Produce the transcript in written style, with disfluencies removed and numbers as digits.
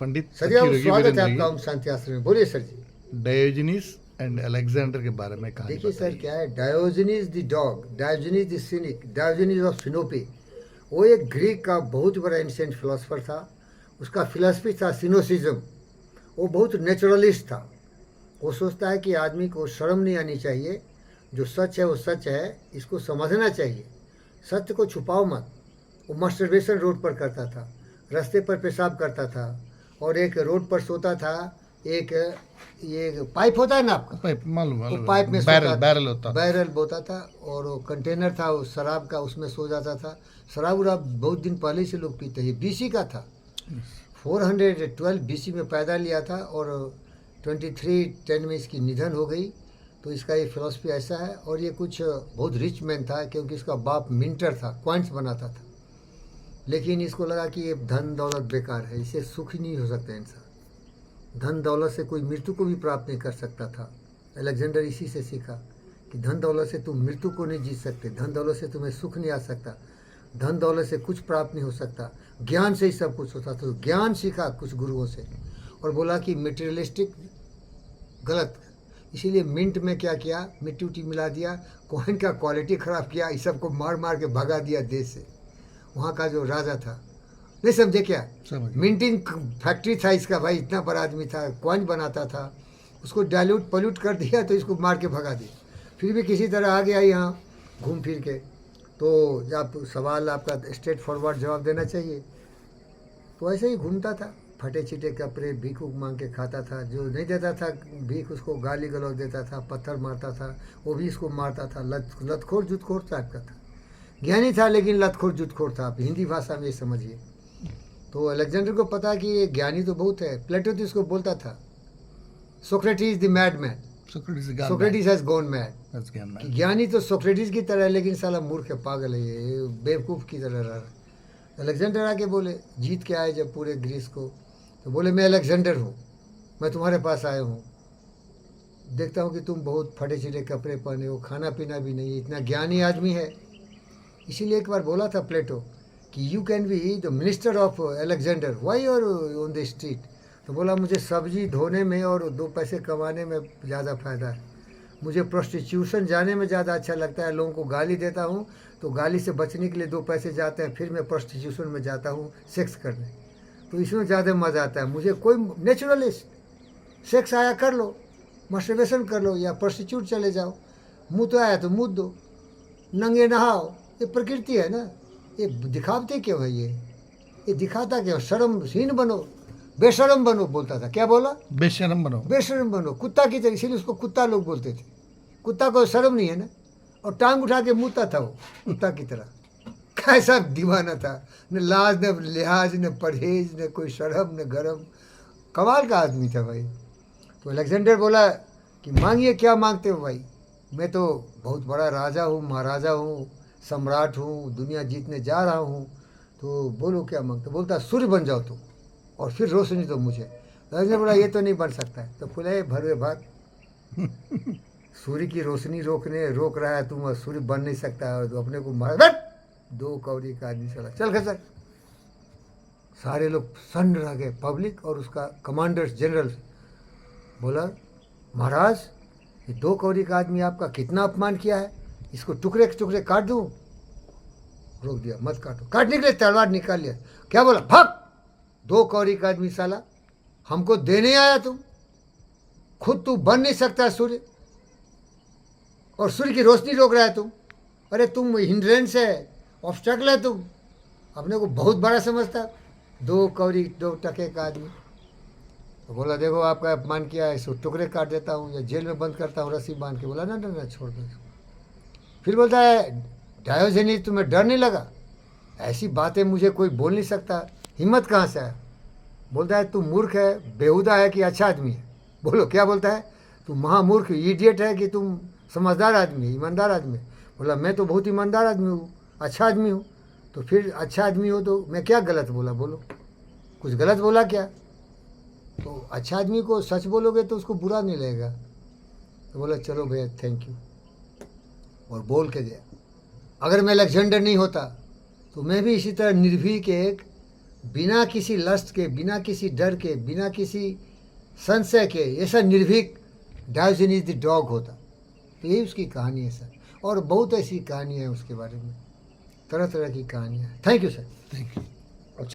पंडित sir जी, आप फकीर स्वागत है वीरेंद्र आपका ओम शांति आश्रम में। बोलिए सर जी। डायोजनीस एंड अलेक्जेंडर के बारे में कहानी देखिए सर, बताइए। क्या है, Diogenes the dog, Diogenes the cynic, Diogenes of Sinope. वो एक ग्रीक का बहुत बड़ा एंशिएंट फिलोसफर था। उसका फिलोसफी था सिनोसिज्म। वो बहुत नेचुरलिस्ट था। वो सोचता है कि आदमी को शर्म नहीं आनी चाहिए। जो सच है वो सच है, इसको समझना चाहिए। सत्य को छुपाओ मत। वो मास्टरबेशन रोड पर करता था, रास्ते पर पेशाब करता था, और एक रोड पर सोता था। एक ये पाइप होता है ना आपका, पाइप मालूम वो मालूम पाइप में बैरल सोता, बैरल होता था। बैरल बोता था, और वो कंटेनर था वो शराब का, उसमें सो जाता था। शराब उराब बहुत दिन पहले से लोग पीते हैं। बीसी का था, 412 बीसी में पैदा लिया था, और 2310 में इसकी निधन हो गई। तो इसका ये फिलॉसफी ऐसा है। और ये कुछ बहुत रिच मैन था, क्योंकि इसका बाप मिंटर था, कॉइन्स बनाता था। लेकिन इसको लगा कि ये धन दौलत बेकार है, इससे सुख ही नहीं हो सकता इंसान। धन दौलत से कोई मृत्यु को भी प्राप्त नहीं कर सकता था। अलेक्जेंडर इसी से सीखा कि धन दौलत से तुम मृत्यु को नहीं जीत सकते, धन दौलत से तुम्हें सुख नहीं आ सकता, धन दौलत से कुछ प्राप्त नहीं हो सकता, ज्ञान से ही सब कुछ होता। तो ज्ञान सीखा कुछ गुरुओं से, और बोला कि मटेरियलिस्टिक गलत। इसीलिए मिंट में क्या किया, मिट्टी उट्टी मिला दिया, कॉइन का क्वालिटी ख़राब किया, इस सबको मार मार के भगा दिया देश से। वहाँ का जो राजा था, नहीं समझे क्या, मिंटिंग फैक्ट्री था इसका भाई, इतना बड़ा आदमी था, कॉइन बनाता था, उसको डाइल्यूट पल्यूट कर दिया तो इसको मार के भगा दिया। फिर भी किसी तरह आ गया यहाँ घूम फिर के। तो जब सवाल आपका स्ट्रेट फॉरवर्ड जवाब देना चाहिए, तो ऐसे ही घूमता था, फटे छिटे कपड़े, भीख उख मांग के खाता था। जो नहीं देता था भीख, उसको गाली गलौज देता था, पत्थर मारता था, वो भी इसको मारता था। लतखोर जुतखोर टाइप का था। ज्ञानी था लेकिन लतखोर जुतखोर था, आप हिंदी भाषा में ये समझिए। तो अलेक्जेंडर को पता कि ये ज्ञानी तो बहुत है। प्लेटो तो इसको बोलता था, Socrates the mad man, Socrates has gone mad. कि ज्ञानी तो सोक्रेटिस की तरह है, लेकिन साला मूर्ख है, पागल है, ये बेवकूफ़ की तरह रह रहा है। अलेक्जेंडर आके बोले, जीत के आए जब पूरे ग्रीस को, तो बोले मैं अलेक्जेंडर हूँ, मैं तुम्हारे पास आया हूँ। देखता हूँ कि तुम बहुत फटे छिटे कपड़े पहने हो, खाना पीना भी नहीं, इतना ज्ञानी आदमी है। इसीलिए एक बार बोला था प्लेटो कि you can be the minister of Alexander, why are on the street. तो बोला मुझे सब्जी धोने में और 2 पैसे कमाने में ज़्यादा फ़ायदा है। मुझे प्रोस्टिट्यूशन जाने में ज़्यादा अच्छा लगता है। लोगों को गाली देता हूँ तो गाली से बचने के लिए 2 पैसे जाते हैं, फिर मैं प्रोस्टिट्यूशन में जाता हूँ सेक्स करने, तो इसमें ज़्यादा मज़ा आता है मुझे। कोई नेचुरलिस्ट, सेक्स आया कर लो, मास्टरबेशन कर लो, या प्रोस्टिट्यूट चले जाओ, मुँह तो आया तो मुँह दो, नंगे नहाओ, ये प्रकृति है ना। ये दिखावते क्यों है, ये दिखाता क्यों। शर्महीन बनो, बेशरम बनो बोलता था। क्या बोला, बेशरम बनो, बेशरम बनो, कुत्ता की तरह। इसीलिए उसको कुत्ता लोग बोलते थे। कुत्ता को शर्म नहीं है ना, और टांग उठा के मुँहता था वो कुत्ता की तरह। कैसा दीवाना था, न लाज न लिहाज न परहेज, न कोई शर्म न गरम। कमाल का आदमी था भाई। तो अलेक्जेंडर बोला कि मांगिए, क्या मांगते हो भाई, मैं तो बहुत बड़ा राजा हूँ, महाराजा हूँ, सम्राट हूँ, दुनिया जीतने जा रहा हूँ, तो बोलो क्या मांगते। बोलता सूर्य बन जाओ तुम, और फिर रोशनी दो मुझे। अलेक्जेंडर बोला ये तो नहीं बन सकता है। तो बोले भरवे भाग, सूर्य की रोशनी रोक रहा है तुम, और सूर्य बन नहीं सकता है, और तो अपने को मार। 2 कौड़ी का आदमी चला, चल खसर। सारे लोग सन्न रह गए, पब्लिक और उसका कमांडर जनरल। बोला महाराज, ये 2 कौड़ी का आदमी आपका कितना अपमान किया है, इसको टुकड़े टुकड़े काट दूं। रोक दिया, मत काटो। काटने के लिए तलवार निकाल लिया। क्या बोला, भाग। 2 कौड़ी का आदमी साला, हमको देने आया तुम, खुद तू बन नहीं सकता सूर्य, और सूर्य की रोशनी रोक रहा है तुम। अरे तुम हिंड्रेंस है, ऑब्स्टैकल है तुम, अपने को बहुत बड़ा समझता। 2 कौड़ी 2 टके का आदमी। तो बोला देखो आपका अपमान किया है, इसको टुकड़े काट देता हूँ या जेल में बंद करता हूँ रस्सी बांध के। बोला ना ना ना, छोड़ दो। फिर बोलता है डायोजेनिस, तुम्हें डर नहीं लगा, ऐसी बातें मुझे कोई बोल नहीं सकता, हिम्मत कहाँ से है। बोलता है तू मूर्ख है, बेहुदा है कि अच्छा आदमी है। बोलो क्या बोलता है, तू महामूर्ख इडियट है कि तुम समझदार आदमी है, ईमानदार आदमी है। बोला मैं तो बहुत ईमानदार आदमी हूँ, अच्छा आदमी हूँ। तो फिर अच्छा आदमी हो तो मैं क्या गलत बोला, बोलो कुछ गलत बोला क्या। तो अच्छा आदमी को सच बोलोगे तो उसको बुरा नहीं लगेगा। तो बोला चलो भैया थैंक यू, और बोल के गया। अगर मैं अलेक्जेंडर नहीं होता तो मैं भी इसी तरह निर्भीक एक बिना किसी लस्ट के, बिना किसी डर के, बिना किसी संशय के ऐसा निर्भीक डायोजनीज द डॉग होता। तो यही उसकी कहानी है सर, और बहुत ऐसी कहानी है उसके बारे में, तरह तरह की कहानियाँ। Thank you sir. Thank you.